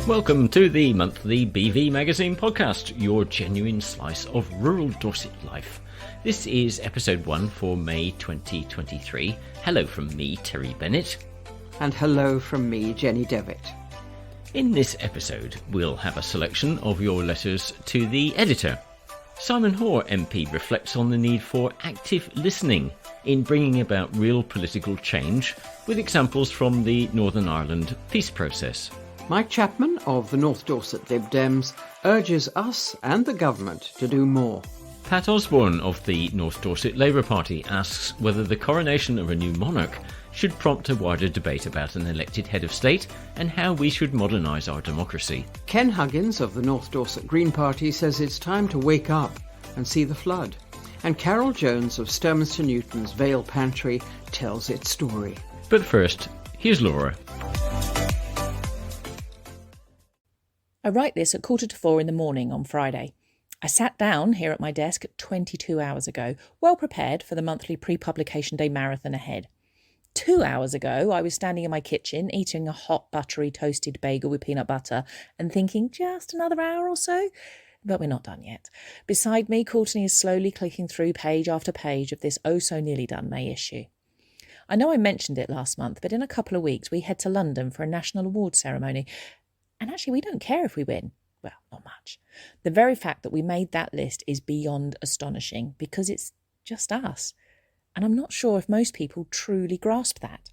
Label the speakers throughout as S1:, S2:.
S1: Welcome to the monthly BV Magazine podcast, your genuine slice of rural Dorset life. This is episode 1 for May 2023. Hello from me, Terry Bennett.
S2: And hello from me, Jenny Devitt.
S1: In this episode, we'll have a selection of your letters to the editor. Simon Hoare MP reflects on the need for active listening in bringing about real political change, with examples from the Northern Ireland peace process.
S2: Mike Chapman of the North Dorset LibDems urges us and the government to do more.
S1: Pat Osborne of the North Dorset Labour Party asks whether the coronation of a new monarch should prompt a wider debate about an elected head of state and how we should modernise our democracy.
S2: Ken Huggins of the North Dorset Green Party says it's time to wake up and see the flood. And Carole Jones of Sturminster Newton's Vale Pantry tells its story.
S1: But first, here's Laura.
S3: I write this at 3:45 in the morning on Friday. I sat down here at my desk 22 hours ago, well prepared for the monthly pre-publication day marathon ahead. 2 hours ago, I was standing in my kitchen eating a hot, buttery, toasted bagel with peanut butter and thinking, just another hour or so? But we're not done yet. Beside me, Courtney is slowly clicking through page after page of this oh-so-nearly-done May issue. I know I mentioned it last month, but in a couple of weeks, we head to London for a national awards ceremony. And actually, we don't care if we win. Well, not much. The very fact that we made that list is beyond astonishing because it's just us. And I'm not sure if most people truly grasp that.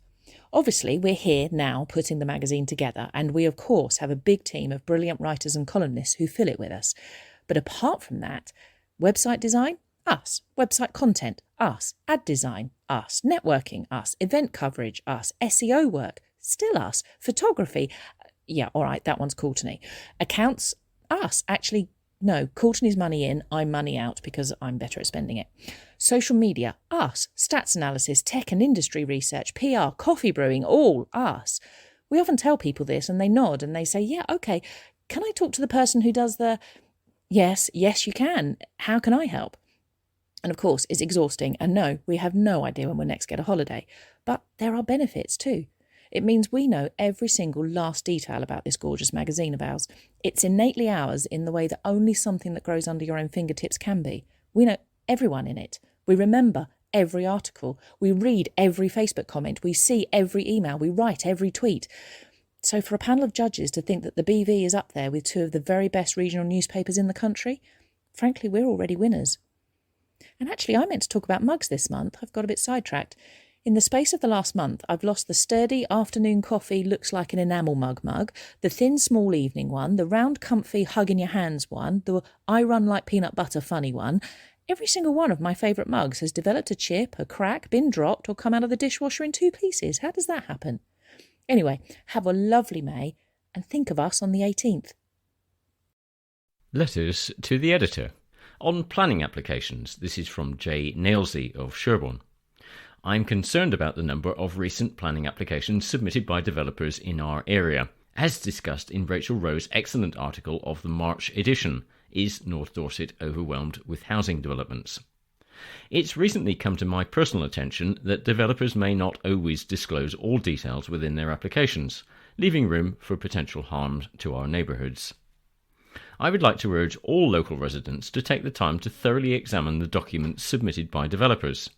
S3: Obviously, we're here now putting the magazine together, and we, of course, have a big team of brilliant writers and columnists who fill it with us. But apart from that, website design, us. Website content, us. Ad design, us. Networking, us. Event coverage, us. SEO work, still us. Photography, yeah, all right, that one's Courtney. Accounts, us. Actually, no, Courtney's money in, I'm money out because I'm better at spending it. Social media, us. Stats analysis, tech and industry research, PR, coffee brewing, all us. We often tell people this and they nod and they say, yeah, okay, can I talk to the person who does the... Yes, you can. How can I help? And of course, it's exhausting. And no, we have no idea when we'll next get a holiday. But there are benefits too. It means we know every single last detail about this gorgeous magazine of ours. It's innately ours in the way that only something that grows under your own fingertips can be. We know everyone in it. We remember every article. We read every Facebook comment. We see every email. We write every tweet. So for a panel of judges to think that the BV is up there with two of the very best regional newspapers in the country, frankly, we're already winners. And actually, I meant to talk about mugs this month. I've got a bit sidetracked. In the space of the last month, I've lost the sturdy afternoon coffee looks like an enamel mug, the thin small evening one, the round comfy hug in your hands one, the I run like peanut butter funny one. Every single one of my favourite mugs has developed a chip, a crack, been dropped or come out of the dishwasher in 2 pieces. How does that happen? Anyway, have a lovely May and think of us on the 18th.
S1: Letters to the editor. On planning applications, this is from J. Nailsey of Sherborne. I'm concerned about the number of recent planning applications submitted by developers in our area. As discussed in Rachel Rowe's excellent article of the March edition, Is North Dorset Overwhelmed with Housing Developments? It's recently come to my personal attention that developers may not always disclose all details within their applications, leaving room for potential harm to our neighbourhoods. I would like to urge all local residents to take the time to thoroughly examine the documents submitted by developers.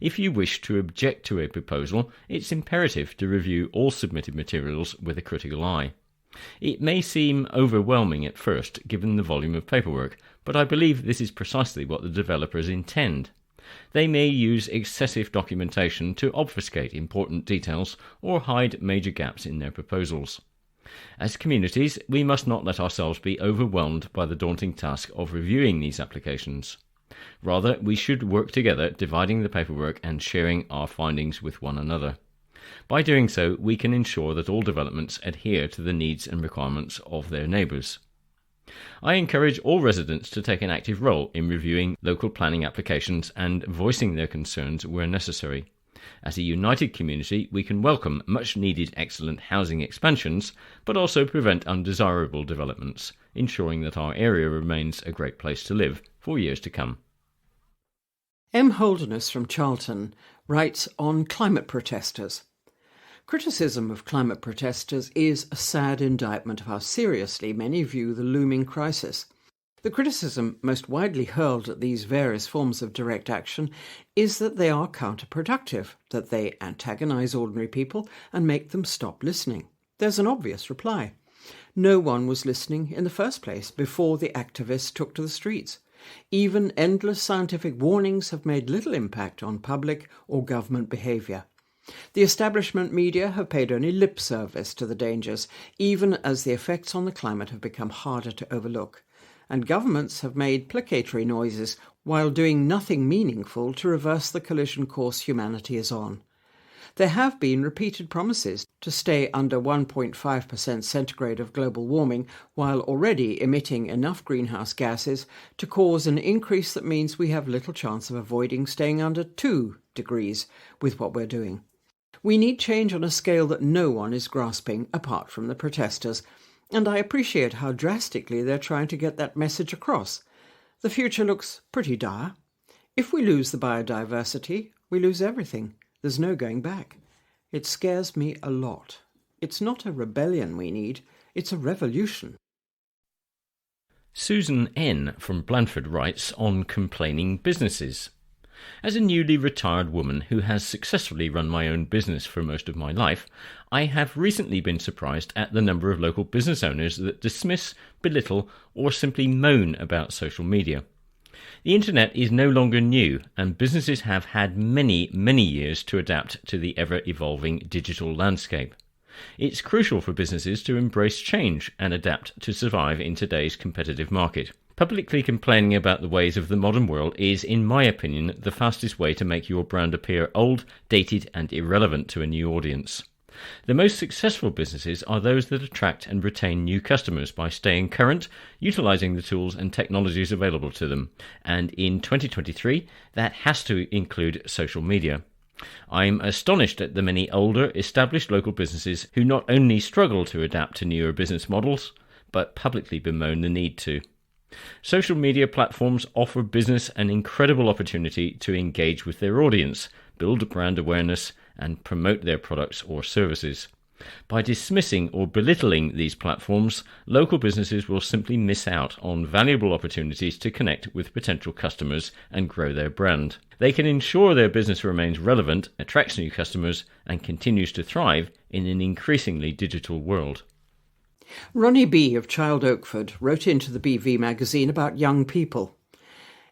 S1: If you wish to object to a proposal, it's imperative to review all submitted materials with a critical eye. It may seem overwhelming at first, given the volume of paperwork, but I believe this is precisely what the developers intend. They may use excessive documentation to obfuscate important details or hide major gaps in their proposals. As communities, we must not let ourselves be overwhelmed by the daunting task of reviewing these applications. Rather, we should work together, dividing the paperwork and sharing our findings with one another. By doing so, we can ensure that all developments adhere to the needs and requirements of their neighbours. I encourage all residents to take an active role in reviewing local planning applications and voicing their concerns where necessary. As a united community, we can welcome much-needed excellent housing expansions, but also prevent undesirable developments, ensuring that our area remains a great place to live for years to come.
S2: M. Holderness from Charlton writes on climate protesters. Criticism of climate protesters is a sad indictment of how seriously many view the looming crisis. The criticism most widely hurled at these various forms of direct action is that they are counterproductive, that they antagonize ordinary people and make them stop listening. There's an obvious reply. No one was listening in the first place before the activists took to the streets. Even endless scientific warnings have made little impact on public or government behaviour. The establishment media have paid only lip service to the dangers, even as the effects on the climate have become harder to overlook. And governments have made placatory noises while doing nothing meaningful to reverse the collision course humanity is on. There have been repeated promises to stay under 1.5% centigrade of global warming while already emitting enough greenhouse gases to cause an increase that means we have little chance of avoiding staying under 2 degrees with what we're doing. We need change on a scale that no one is grasping apart from the protesters, and I appreciate how drastically they're trying to get that message across. The future looks pretty dire. If we lose the biodiversity, we lose everything. There's no going back. It scares me a lot. It's not a rebellion we need, it's a revolution.
S1: Susan N. from Blandford writes on complaining businesses. As a newly retired woman who has successfully run my own business for most of my life, I have recently been surprised at the number of local business owners that dismiss, belittle, or simply moan about social media. The internet is no longer new, and businesses have had many years to adapt to the ever-evolving digital landscape. It's crucial for businesses to embrace change and adapt to survive in today's competitive market. Publicly complaining about the ways of the modern world is, in my opinion, the fastest way to make your brand appear old, dated, and irrelevant to a new audience. The most successful businesses are those that attract and retain new customers by staying current, utilising the tools and technologies available to them, and in 2023, that has to include social media. I'm astonished at the many older, established local businesses who not only struggle to adapt to newer business models, but publicly bemoan the need to. Social media platforms offer business an incredible opportunity to engage with their audience, build brand awareness, and promote their products or services. By dismissing or belittling these platforms, local businesses will simply miss out on valuable opportunities to connect with potential customers and grow their brand. They can ensure their business remains relevant, attracts new customers, and continues to thrive in an increasingly digital world.
S2: Ronnie B. of Child Oakford wrote into the BV magazine about young people.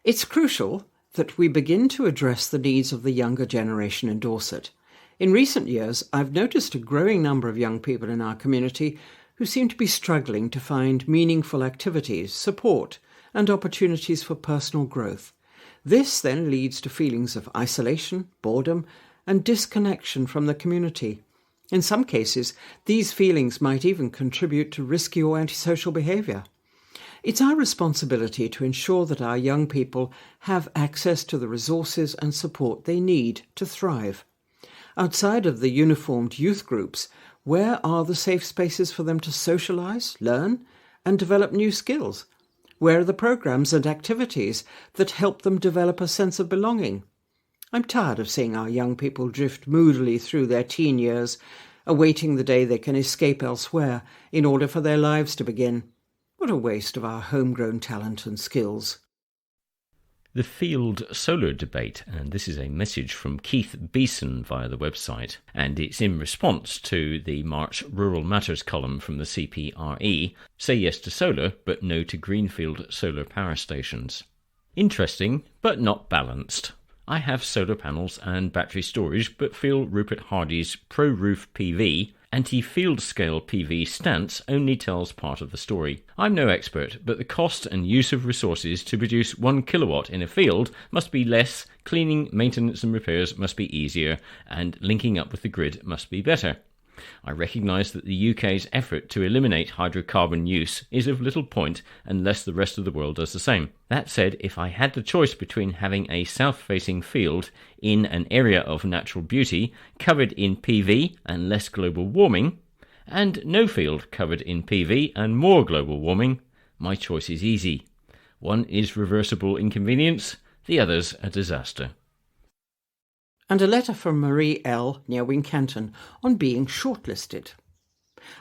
S2: It's crucial that we begin to address the needs of the younger generation in Dorset. In recent years, I've noticed a growing number of young people in our community who seem to be struggling to find meaningful activities, support, and opportunities for personal growth. This then leads to feelings of isolation, boredom, and disconnection from the community. In some cases, these feelings might even contribute to risky or antisocial behaviour. It's our responsibility to ensure that our young people have access to the resources and support they need to thrive. Outside of the uniformed youth groups, where are the safe spaces for them to socialise, learn, and develop new skills? Where are the programmes and activities that help them develop a sense of belonging? I'm tired of seeing our young people drift moodily through their teen years, awaiting the day they can escape elsewhere in order for their lives to begin. What a waste of our homegrown talent and skills.
S1: The Field Solar Debate, and this is a message from Keith Beeson via the website, and it's in response to the March Rural Matters column from the CPRE, Say Yes to Solar, but No to Greenfield Solar Power Stations. Interesting, but not balanced. I have solar panels and battery storage, but feel Rupert Hardy's pro-roof PV, anti-field scale PV stance only tells part of the story. I'm no expert, but the cost and use of resources to produce 1 kilowatt in a field must be less, cleaning, maintenance and repairs must be easier, and linking up with the grid must be better. I recognise that the UK's effort to eliminate hydrocarbon use is of little point unless the rest of the world does the same. That said, if I had the choice between having a south-facing field in an area of natural beauty covered in PV and less global warming, and no field covered in PV and more global warming, my choice is easy. One is reversible inconvenience, the other's a disaster.
S2: and a letter from Marie L. near Wincanton on being shortlisted.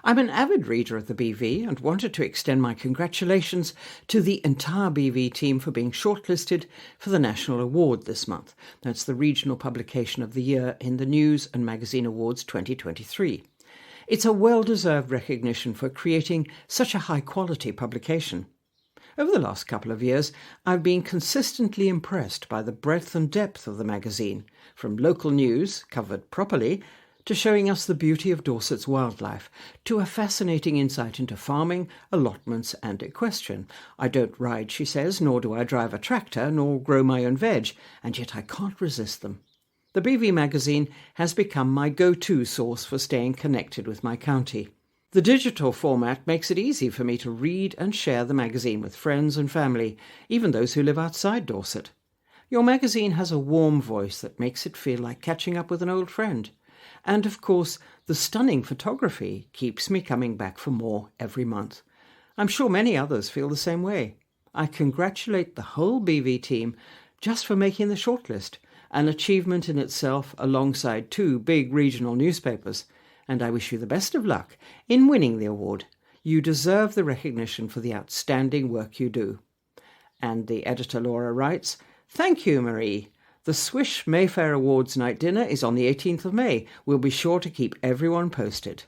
S2: I'm an avid reader of the BV and wanted to extend my congratulations to the entire BV team for being shortlisted for the National Award this month. That's the regional publication of the year in the News and Magazine Awards 2023. It's a well-deserved recognition for creating such a high-quality publication. Over the last couple of years, I've been consistently impressed by the breadth and depth of the magazine, from local news, covered properly, to showing us the beauty of Dorset's wildlife, to a fascinating insight into farming, allotments and equestrian. I don't ride, she says, nor do I drive a tractor, nor grow my own veg, and yet I can't resist them. The BV magazine has become my go-to source for staying connected with my county. The digital format makes it easy for me to read and share the magazine with friends and family, even those who live outside Dorset. Your magazine has a warm voice that makes it feel like catching up with an old friend. And, of course, the stunning photography keeps me coming back for more every month. I'm sure many others feel the same way. I congratulate the whole BV team just for making the shortlist, an achievement in itself alongside 2 big regional newspapers, and I wish you the best of luck in winning the award. You deserve the recognition for the outstanding work you do. And the editor Laura writes, "Thank you, Marie. The Swish Mayfair Awards night dinner is on the 18th of May. We'll be sure to keep everyone posted."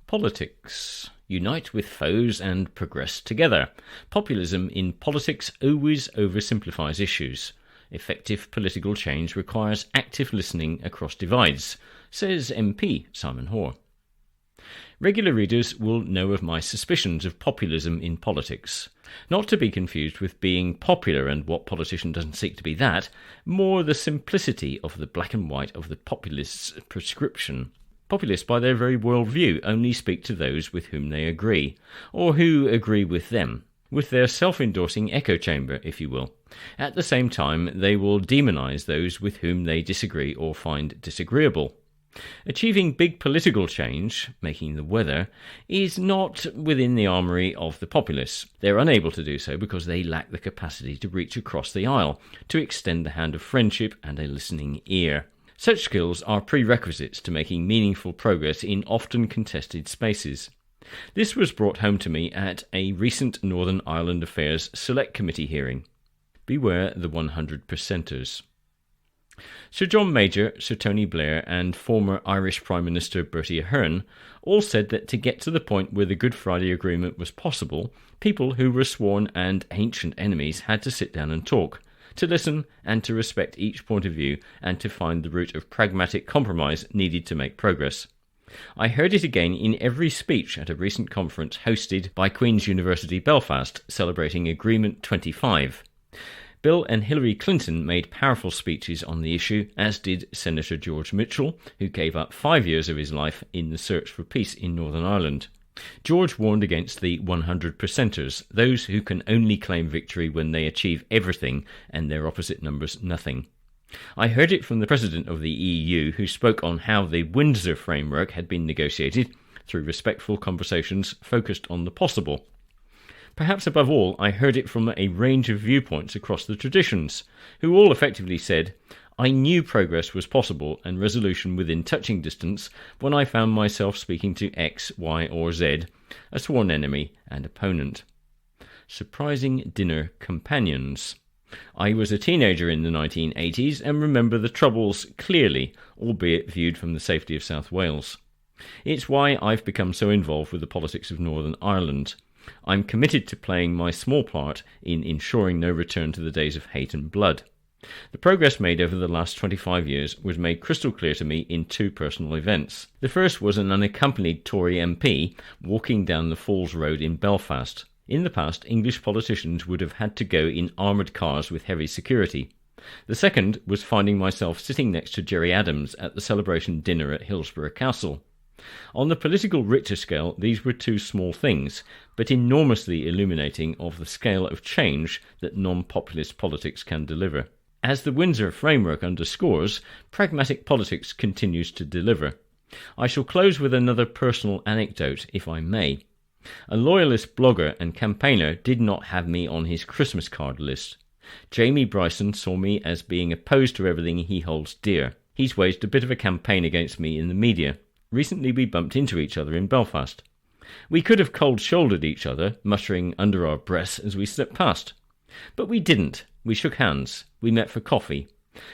S1: Politics. Unite with foes and progress together. Populism in politics always oversimplifies issues. Effective political change requires active listening across divides, says MP Simon Hoare. Regular readers will know of my suspicions of populism in politics. Not to be confused with being popular, and what politician doesn't seek to be that, more the simplicity of the black and white of the populists' prescription. Populists, by their very worldview, only speak to those with whom they agree, or who agree with them, with their self-endorsing echo chamber, if you will. At the same time, they will demonise those with whom they disagree or find disagreeable. Achieving big political change, making the weather, is not within the armoury of the populists. They're unable to do so because they lack the capacity to reach across the aisle, to extend the hand of friendship and a listening ear. Such skills are prerequisites to making meaningful progress in often contested spaces. This was brought home to me at a recent Northern Ireland Affairs Select Committee hearing. Beware the 100%ers. Sir John Major, Sir Tony Blair and former Irish Prime Minister Bertie Ahern all said that to get to the point where the Good Friday Agreement was possible, people who were sworn and ancient enemies had to sit down and talk, to listen and to respect each point of view and to find the route of pragmatic compromise needed to make progress. I heard it again in every speech at a recent conference hosted by Queen's University Belfast celebrating Agreement 25. Bill and Hillary Clinton made powerful speeches on the issue, as did Senator George Mitchell, who gave up 5 years of his life in the search for peace in Northern Ireland. George warned against the 100%ers, those who can only claim victory when they achieve everything and their opposite numbers nothing. I heard it from the President of the EU, who spoke on how the Windsor framework had been negotiated through respectful conversations focused on the possible. Perhaps above all, I heard it from a range of viewpoints across the traditions, who all effectively said, I knew progress was possible and resolution within touching distance when I found myself speaking to X, Y or Z, a sworn enemy and opponent. Surprising dinner companions. I was a teenager in the 1980s and remember the Troubles clearly, albeit viewed from the safety of South Wales. It's why I've become so involved with the politics of Northern Ireland. I'm committed to playing my small part in ensuring no return to the days of hate and blood. The progress made over the last 25 years was made crystal clear to me in 2 personal events. The first was an unaccompanied Tory MP walking down the Falls Road in Belfast. In the past, English politicians would have had to go in armoured cars with heavy security. The second was finding myself sitting next to Gerry Adams at the celebration dinner at Hillsborough Castle. On the political Richter scale, these were 2 small things, but enormously illuminating of the scale of change that non-populist politics can deliver. As the Windsor framework underscores, pragmatic politics continues to deliver. I shall close with another personal anecdote, if I may. A loyalist blogger and campaigner did not have me on his Christmas card list. Jamie Bryson saw me as being opposed to everything he holds dear. He's waged a bit of a campaign against me in the media. Recently we bumped into each other in Belfast. We could have cold-shouldered each other, muttering under our breaths as we slipped past. But we didn't. We shook hands. We met for coffee.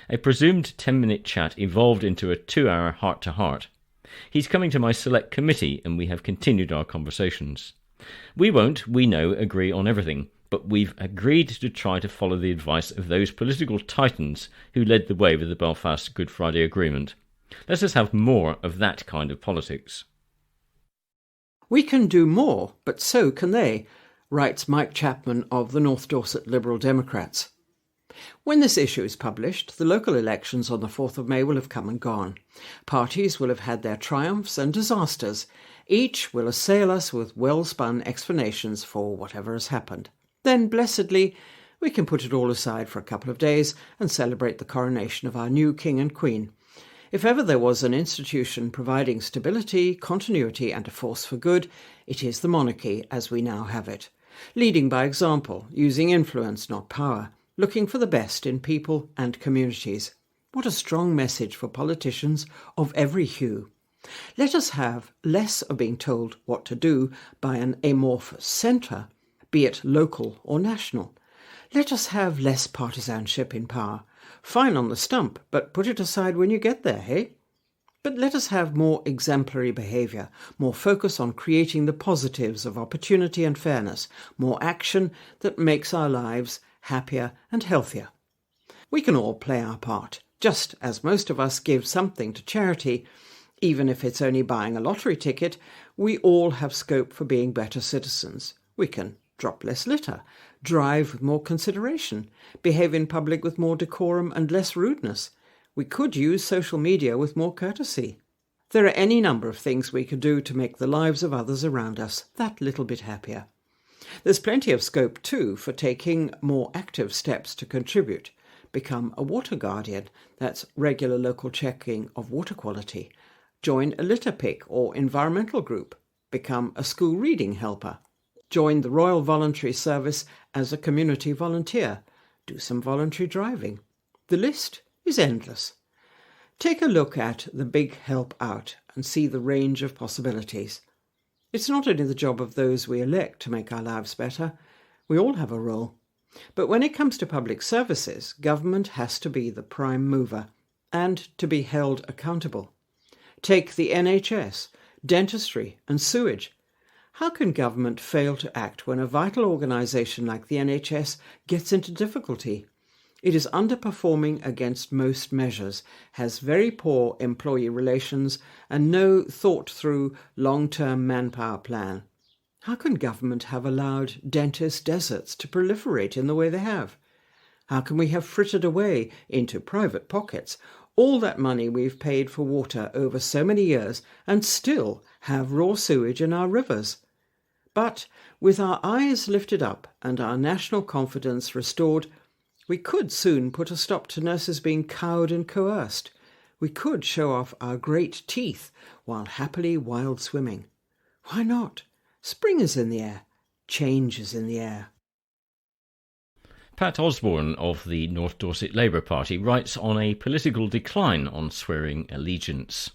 S1: A presumed 10-minute chat evolved into a 2-hour heart-to-heart. He's coming to my select committee and we have continued our conversations. We won't, we know, agree on everything, but we've agreed to try to follow the advice of those political titans who led the way with the Belfast Good Friday Agreement. Let us have more of that kind of politics.
S2: We can do more, but so can they, writes Mike Chapman of the North Dorset Liberal Democrats. When this issue is published, the local elections on the 4th of May will have come and gone. Parties will have had their triumphs and disasters. Each will assail us with well-spun explanations for whatever has happened. Then, blessedly, we can put it all aside for a couple of days and celebrate the coronation of our new King and Queen. If ever there was an institution providing stability, continuity and a force for good, it is the monarchy as we now have it. Leading by example, using influence, not power, looking for the best in people and communities. What a strong message for politicians of every hue. Let us have less of being told what to do by an amorphous centre, be it local or national. Let us have less partisanship in power. Fine on the stump, but put it aside when you get there, hey? But let us have more exemplary behaviour, more focus on creating the positives of opportunity and fairness, more action that makes our lives happier and healthier. We can all play our part, just as most of us give something to charity. Even if it's only buying a lottery ticket, we all have scope for being better citizens. We can drop less litter, drive with more consideration, behave in public with more decorum and less rudeness. We could use social media with more courtesy. There are any number of things we could do to make the lives of others around us that little bit happier. There's plenty of scope, too, for taking more active steps to contribute. Become a water guardian, that's regular local checking of water quality. Join a litter pick or environmental group. Become a school reading helper. Join the Royal Voluntary Service as a community volunteer. Do some voluntary driving. The list is endless. Take a look at the big help out and see the range of possibilities. It's not only the job of those we elect to make our lives better. We all have a role. But when it comes to public services, government has to be the prime mover and to be held accountable. Take the NHS, dentistry and sewage. How can government fail to act when a vital organisation like the NHS gets into difficulty? It is underperforming against most measures, has very poor employee relations and no thought-through long-term manpower plan. How can government have allowed dentist deserts to proliferate in the way they have? How can we have frittered away into private pockets all that money we've paid for water over so many years and still have raw sewage in our rivers? But with our eyes lifted up and our national confidence restored, we could soon put a stop to nurses being cowed and coerced. We could show off our great teeth while happily wild swimming. Why not? Spring is in the air. Change is in the air.
S1: Pat Osborne of the North Dorset Labour Party writes on a political decline on swearing allegiance.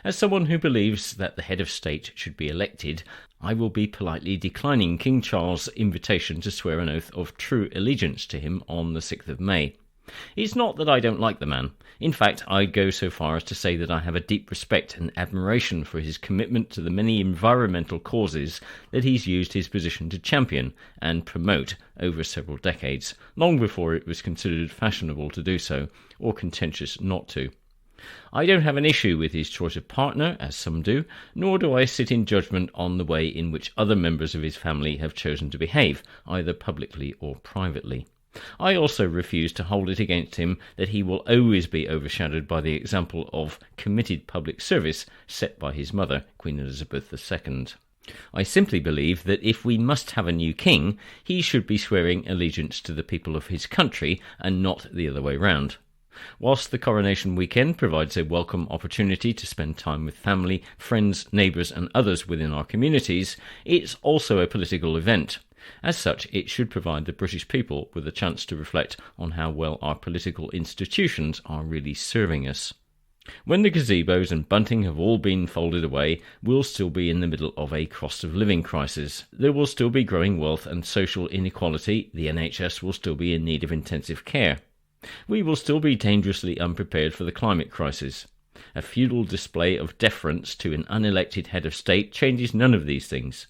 S1: As someone who believes that the head of state should be elected, I will be politely declining King Charles' invitation to swear an oath of true allegiance to him on the 6th of May. It's not that I don't like the man. In fact, I'd go so far as to say that I have a deep respect and admiration for his commitment to the many environmental causes that he's used his position to champion and promote over several decades, long before it was considered fashionable to do so, or contentious not to. I don't have an issue with his choice of partner, as some do, nor do I sit in judgment on the way in which other members of his family have chosen to behave, either publicly or privately. I also refuse to hold it against him that he will always be overshadowed by the example of committed public service set by his mother, Queen Elizabeth II. I simply believe that if we must have a new king, he should be swearing allegiance to the people of his country and not the other way round. Whilst the coronation weekend provides a welcome opportunity to spend time with family, friends, neighbours and others within our communities, it's also a political event. As such, it should provide the British people with a chance to reflect on how well our political institutions are really serving us. When the gazebos and bunting have all been folded away, we'll still be in the middle of a cost of living crisis. There will still be growing wealth and social inequality. The NHS will still be in need of intensive care. We will still be dangerously unprepared for the climate crisis. A feudal display of deference to an unelected head of state changes none of these things.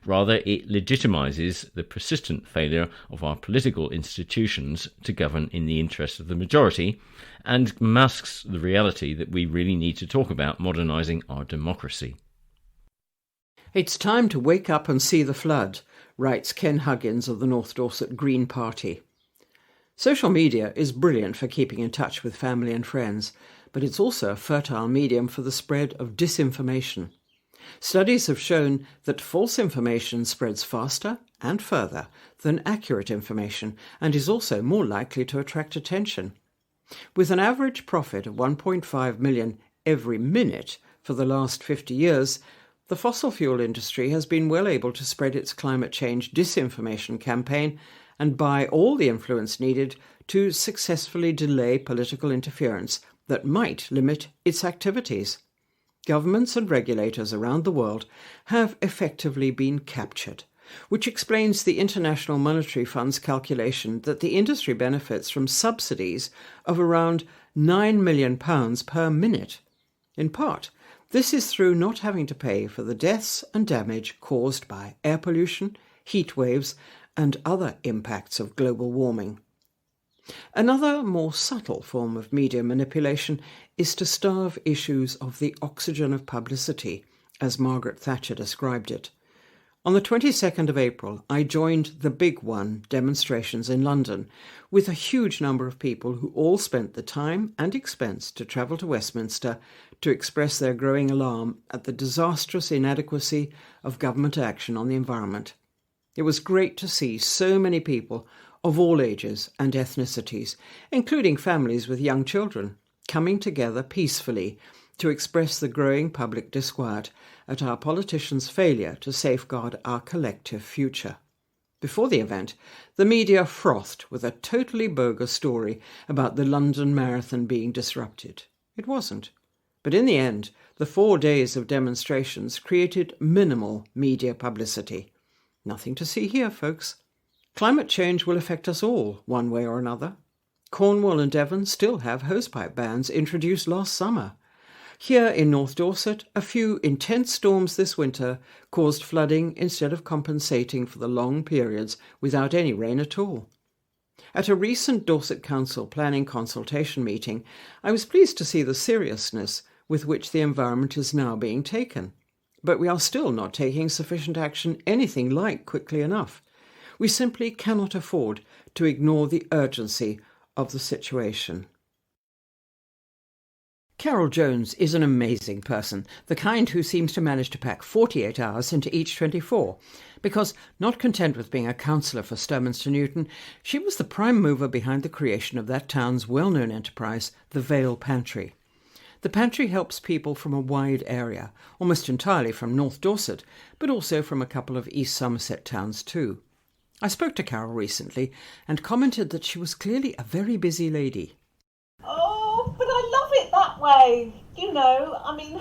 S1: Rather, it legitimises the persistent failure of our political institutions to govern in the interest of the majority, and masks the reality that we really need to talk about modernising our democracy.
S2: It's time to wake up and see the flood, writes Ken Huggins of the North Dorset Green Party. Social media is brilliant for keeping in touch with family and friends, but it's also a fertile medium for the spread of disinformation. Studies have shown that false information spreads faster and further than accurate information and is also more likely to attract attention. With an average profit of 1.5 million every minute for the last 50 years, the fossil fuel industry has been well able to spread its climate change disinformation campaign and buy all the influence needed to successfully delay political interference that might limit its activities. Governments and regulators around the world have effectively been captured, which explains the International Monetary Fund's calculation that the industry benefits from subsidies of around £9 million per minute. In part, this is through not having to pay for the deaths and damage caused by air pollution, heat waves, and other impacts of global warming. Another, more subtle form of media manipulation is to starve issues of the oxygen of publicity, as Margaret Thatcher described it. On the 22nd of April, I joined the Big One demonstrations in London, with a huge number of people who all spent the time and expense to travel to Westminster to express their growing alarm at the disastrous inadequacy of government action on the environment. It was great to see so many people of all ages and ethnicities, including families with young children, coming together peacefully to express the growing public disquiet at our politicians' failure to safeguard our collective future. Before the event, the media frothed with a totally bogus story about the London Marathon being disrupted. It wasn't. But in the end, the 4 days of demonstrations created minimal media publicity. Nothing to see here, folks. Climate change will affect us all, one way or another. Cornwall and Devon still have hosepipe bans introduced last summer. Here in North Dorset, a few intense storms this winter caused flooding instead of compensating for the long periods without any rain at all. At a recent Dorset Council planning consultation meeting, I was pleased to see the seriousness with which the environment is now being taken. But we are still not taking sufficient action anything like quickly enough. We simply cannot afford to ignore the urgency of the situation. Carole Jones is an amazing person, the kind who seems to manage to pack 48 hours into each 24, because, not content with being a councillor for Sturminster Newton, she was the prime mover behind the creation of that town's well-known enterprise, the Vale Pantry. The pantry helps people from a wide area, almost entirely from North Dorset, but also from a couple of East Somerset towns too. I spoke to Carole recently and commented that she was clearly a very busy lady.
S4: Oh, but I love it that way. You know, I mean,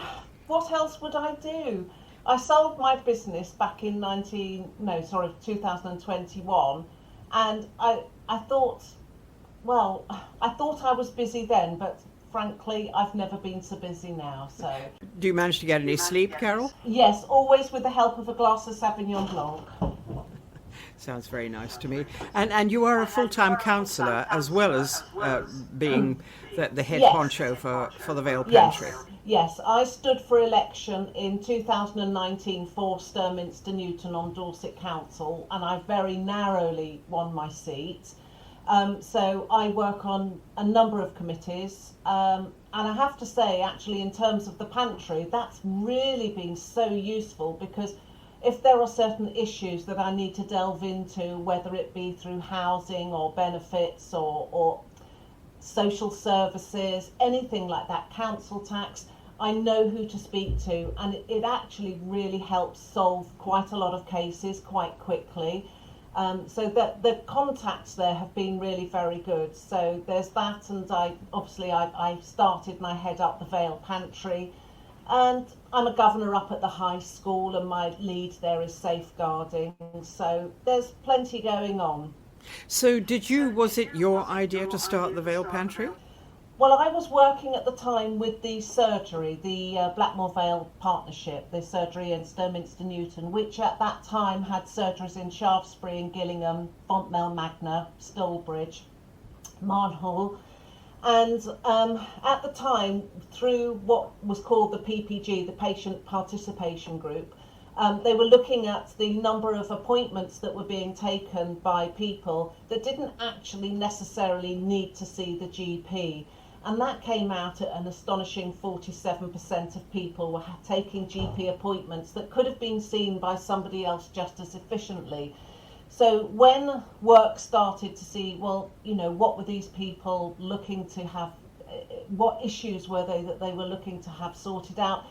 S4: what else would I do? I sold my business back in 2021, and I thought I was busy then, but frankly, I've never been so busy now. So,
S2: do you manage to get any sleep, Carole?
S4: Yes, always with the help of a glass of Sauvignon Blanc.
S2: Sounds very nice to me. And you are a full-time councillor as well as being the head honcho for the Vale Pantry.
S4: Yes, I stood for election in 2019 for Sturminster Newton on Dorset Council, and I very narrowly won my seat. So I work on a number of committees, and I have to say, actually, in terms of the pantry, that's really been so useful, because if there are certain issues that I need to delve into, whether it be through housing or benefits or social services, anything like that, council tax, I know who to speak to, and it actually really helps solve quite a lot of cases quite quickly. So that the contacts there have been really very good. So there's that, and I started and I head up the Vale Pantry, and I'm a governor up at the high school, and my lead there is safeguarding. So there's plenty going on.
S2: So was it your idea to start the Vale Pantry?
S4: Well, I was working at the time with the surgery, the Blackmore Vale Partnership, the surgery in Sturminster Newton, which at that time had surgeries in Shaftesbury and Gillingham, Fontmell Magna, Stolbridge, Marnhall. And at the time, through what was called the PPG, the Patient Participation Group, they were looking at the number of appointments that were being taken by people that didn't actually necessarily need to see the GP. And that came out at an astonishing 47% of people were taking GP appointments that could have been seen by somebody else just as efficiently. So when work started to see, well, what were these people looking to have, what issues were they that they were looking to have sorted out?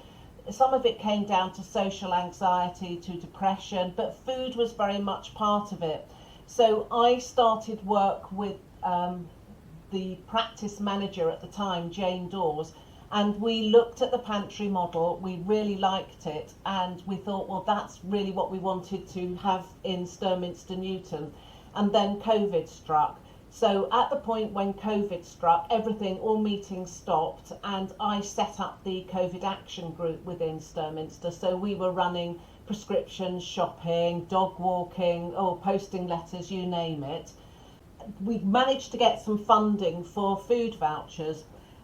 S4: Some of it came down to social anxiety, to depression, but food was very much part of it. So I started work with the practice manager at the time, Jane Dawes, and we looked at the pantry model. We really liked it, and we thought, well, that's really what we wanted to have in Sturminster Newton. And then COVID struck. So at the point when COVID struck, all meetings stopped, and I set up the COVID action group within Sturminster. So we were running prescriptions, shopping, dog walking, or posting letters, you name it. We managed to get some funding for food vouchers,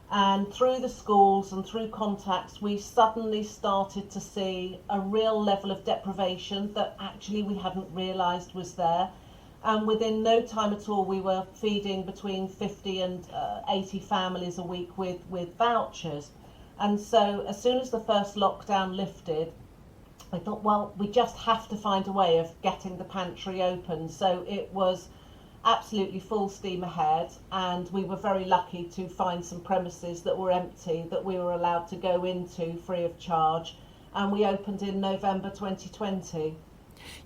S4: and through the schools and through contacts we suddenly started to see a real level of deprivation that actually we hadn't realised was there, and within no time at all we were feeding between 50 and 80 families a week with vouchers. And so as soon as the first lockdown lifted, I thought, well, we just have to find a way of getting the pantry open. So it was absolutely full steam ahead, and we were very lucky to find some premises that were empty that we were allowed to go into free of charge, and we opened in November 2020.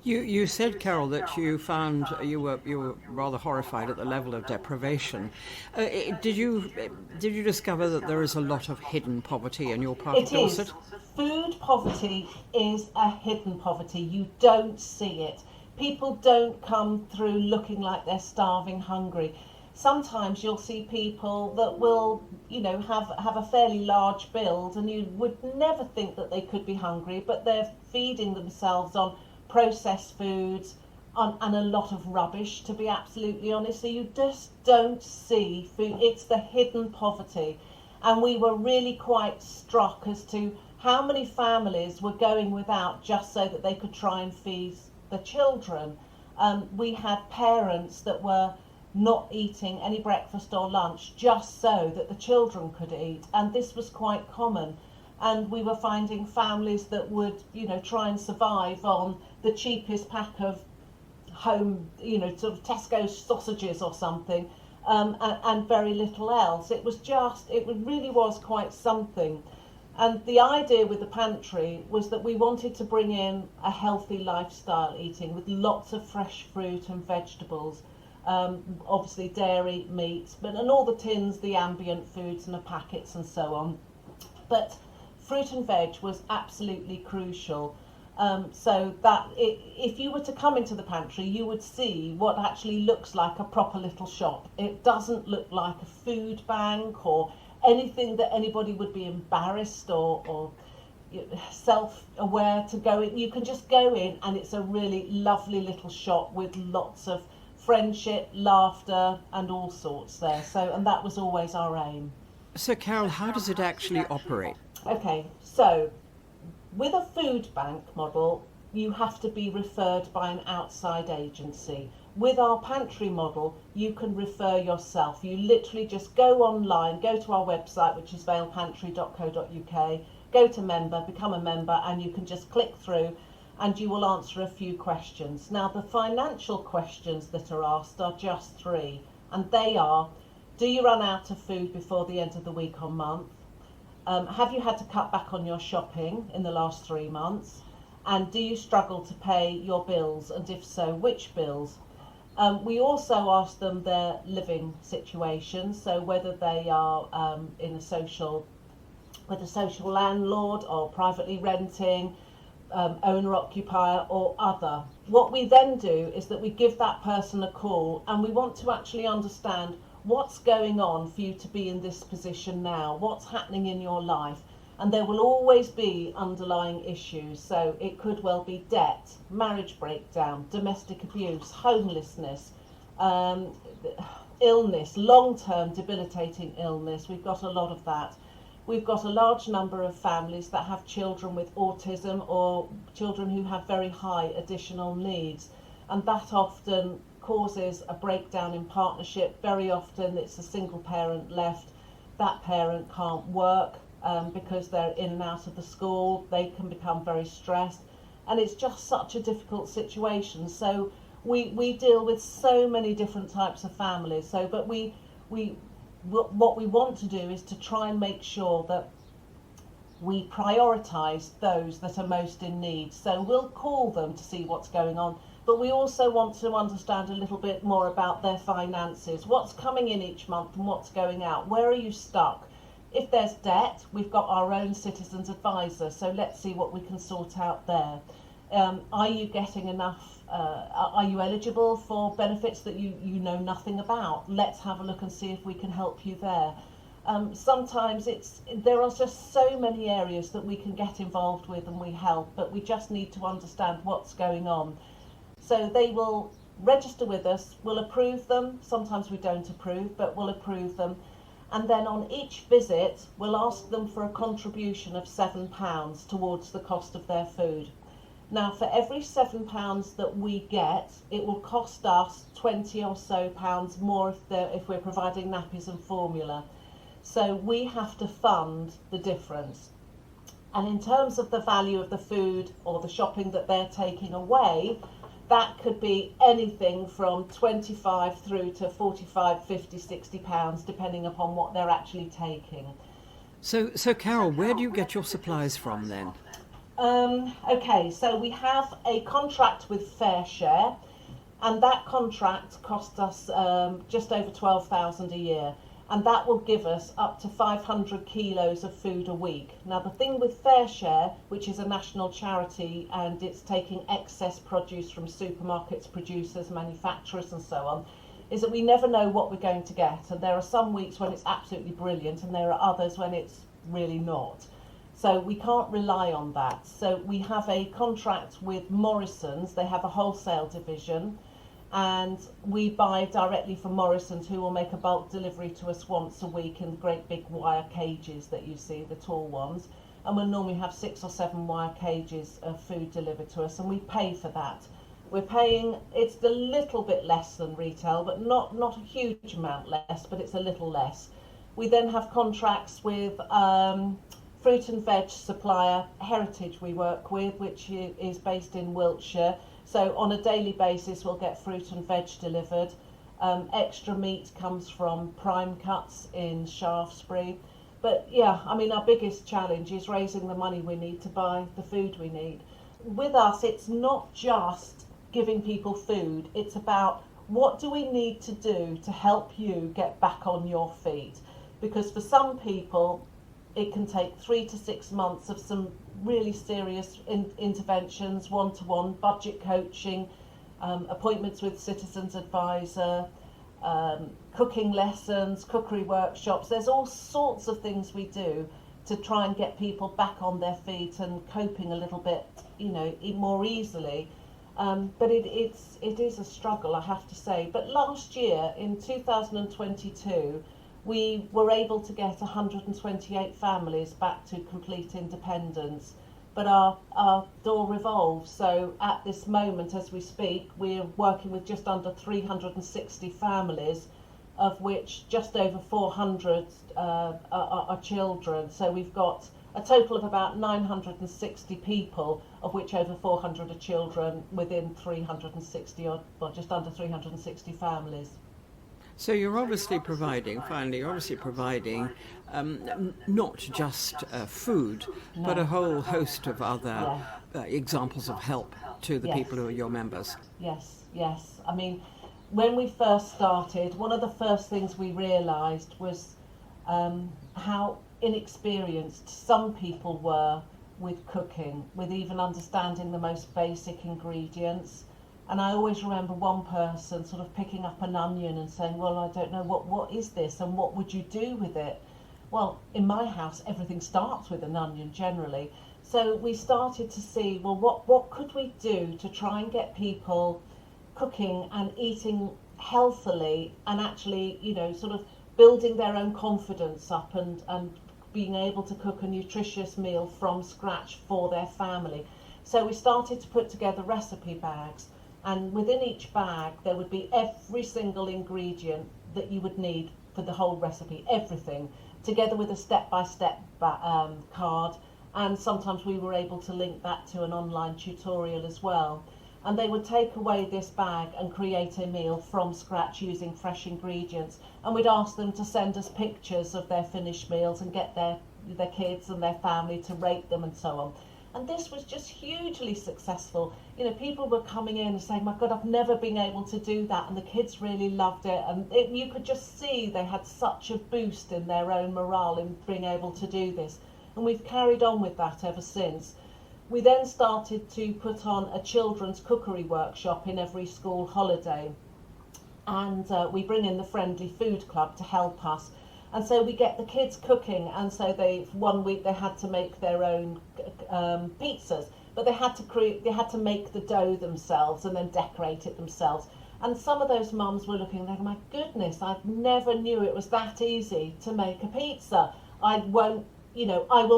S2: You said, Carole, that you found you were rather horrified at the level of deprivation. Did you discover that there is a lot of hidden poverty in your part of Dorset?
S4: Food poverty is a hidden poverty. You don't see it. People don't come through looking like they're starving hungry. Sometimes you'll see people that will, have a fairly large build, and you would never think that they could be hungry, but they're feeding themselves on processed foods and a lot of rubbish, to be absolutely honest. So you just don't see food. It's the hidden poverty. And we were really quite struck as to how many families were going without just so that they could try and feed the children. We had parents that were not eating any breakfast or lunch just so that the children could eat, and this was quite common. And we were finding families that would, try and survive on the cheapest pack of home, sort of Tesco's sausages or something, and very little else. It really was quite something. And the idea with the pantry was that we wanted to bring in a healthy lifestyle eating with lots of fresh fruit and vegetables, obviously dairy, meat, and all the tins, the ambient foods and the packets and so on. But fruit and veg was absolutely crucial. So that if you were to come into the pantry, you would see what actually looks like a proper little shop. It doesn't look like a food bank or anything that anybody would be embarrassed or self-aware to go in. You can just go in, and it's a really lovely little shop with lots of friendship, laughter, and all sorts there. So, and that was always our aim.
S2: So, Carole, how does it actually operate?
S4: Okay, so with a food bank model, you have to be referred by an outside agency. With our pantry model, you can refer yourself. You literally just go online, go to our website, which is valepantry.co.uk, go to member, become a member, and you can just click through and you will answer a few questions. Now, the financial questions that are asked are just 3, and they are: do you run out of food before the end of the week or month? Have you had to cut back on your shopping in the last 3 months? And do you struggle to pay your bills? And if so, which bills? We also ask them their living situation, so whether they are in a social, with a social landlord or privately renting, owner-occupier or other. What we then do is that we give that person a call, and we want to actually understand what's going on for you to be in this position now, what's happening in your life. And there will always be underlying issues. So it could well be debt, marriage breakdown, domestic abuse, homelessness, illness, long-term debilitating illness. We've got a lot of that. We've got a large number of families that have children with autism or children who have very high additional needs. And that often causes a breakdown in partnership. Very often it's a single parent left. That parent can't work. Because they're in and out of the school, they can become very stressed, and it's just such a difficult situation. So we deal with so many different types of families. So, but what we want to do is to try and make sure that we prioritise those that are most in need. So we'll call them to see what's going on, but we also want to understand a little bit more about their finances. What's coming in each month and what's going out? Where are you stuck? If there's debt, we've got our own citizens advisor, so let's see what we can sort out there. Are you getting enough, are you eligible for benefits that you know nothing about? Let's have a look and see if we can help you there. Sometimes there are just so many areas that we can get involved with and we help, but we just need to understand what's going on. So they will register with us, we'll approve them, sometimes we don't approve, but we'll approve them. And then on each visit, we'll ask them for a contribution of £7 towards the cost of their food. Now, for every £7 that we get, it will cost us 20 or so pounds more if we're providing nappies and formula. So we have to fund the difference. And in terms of the value of the food or the shopping that they're taking away, that could be anything from 25 through to 45, 50, 60 pounds, depending upon what they're actually taking.
S2: So Carole, where do you get your supplies from then?
S4: Okay, so we have a contract with Fair Share, and that contract costs us just over 12,000 a year. And that will give us up to 500 kilos of food a week. Now, the thing with Fair Share, which is a national charity and it's taking excess produce from supermarkets, producers, manufacturers and so on, is that we never know what we're going to get. And there are some weeks when it's absolutely brilliant and there are others when it's really not. So we can't rely on that. So we have a contract with Morrison's. They have a wholesale division. And we buy directly from Morrison's, who will make a bulk delivery to us once a week in the great big wire cages that you see, the tall ones. And we'll normally have 6 or 7 wire cages of food delivered to us, and we pay for that. We're paying, it's a little bit less than retail, but not a huge amount less, but it's a little less. We then have contracts with fruit and veg supplier Heritage we work with, which is based in Wiltshire. So on a daily basis, we'll get fruit and veg delivered. Extra meat comes from Prime Cuts in Shaftesbury. But yeah, I mean, our biggest challenge is raising the money we need to buy the food we need. With us, it's not just giving people food. It's about what do we need to do to help you get back on your feet? Because for some people, it can take 3 to 6 months of some really serious interventions, one-to-one, budget coaching, appointments with citizens advisor, cooking lessons, cookery workshops. There's all sorts of things we do to try and get people back on their feet and coping a little bit, more easily. But it is a struggle, I have to say. But last year, in 2022, we were able to get 128 families back to complete independence, but our door revolves. So at this moment, as we speak, we're working with just under 360 families, of which just over 400 are children. So we've got a total of about 960 people, of which over 400 are children within 360 or just under 360 families.
S2: So you're obviously providing not just food, but a whole host of other examples of help to the people who are your members.
S4: Yes. I mean, when we first started, one of the first things we realised was how inexperienced some people were with cooking, with even understanding the most basic ingredients. And I always remember one person sort of picking up an onion and saying, well, I don't know, what is this and what would you do with it? Well, in my house, everything starts with an onion generally. So we started to see, well, what could we do to try and get people cooking and eating healthily and actually, sort of building their own confidence up and being able to cook a nutritious meal from scratch for their family. So we started to put together recipe bags. And within each bag, there would be every single ingredient that you would need for the whole recipe, everything, together with a step-by-step card. And sometimes we were able to link that to an online tutorial as well. And they would take away this bag and create a meal from scratch using fresh ingredients. And we'd ask them to send us pictures of their finished meals and get their kids and their family to rate them and so on. And this was just hugely successful. People were coming in and saying, my God, I've never been able to do that. And the kids really loved it. And you could just see they had such a boost in their own morale in being able to do this. And we've carried on with that ever since. We then started to put on a children's cookery workshop in every school holiday. And we bring in the Friendly Food Club to help us. And so we get the kids cooking, and so one week they had to make their own pizzas, but they had to make the dough themselves and then decorate it themselves. And some of those mums were looking like, my goodness, I never knew it was that easy to make a pizza. I will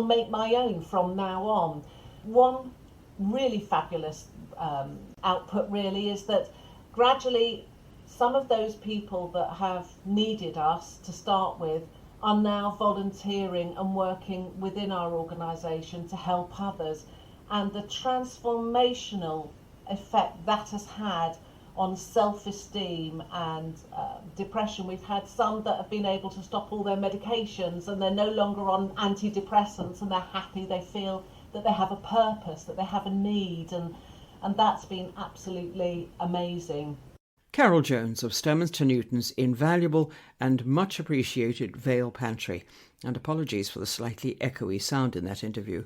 S4: make my own from now on. One really fabulous output really is that gradually some of those people that have needed us to start with are now volunteering and working within our organisation to help others. And the transformational effect that has had on self-esteem and depression. We've had some that have been able to stop all their medications and they're no longer on antidepressants and they're happy, they feel that they have a purpose, that they have a need, and that's been absolutely amazing.
S2: Carole Jones of Sturminster Newton's invaluable and much appreciated Vale Pantry, and apologies for the slightly echoey sound in that interview.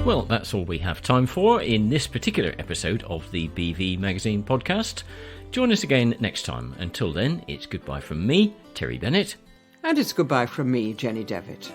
S1: Well, that's all we have time for in this particular episode of the BV Magazine podcast. Join us again next time. Until then, it's goodbye from me, Terry Bennett.
S2: And it's goodbye from me, Jenny Devitt.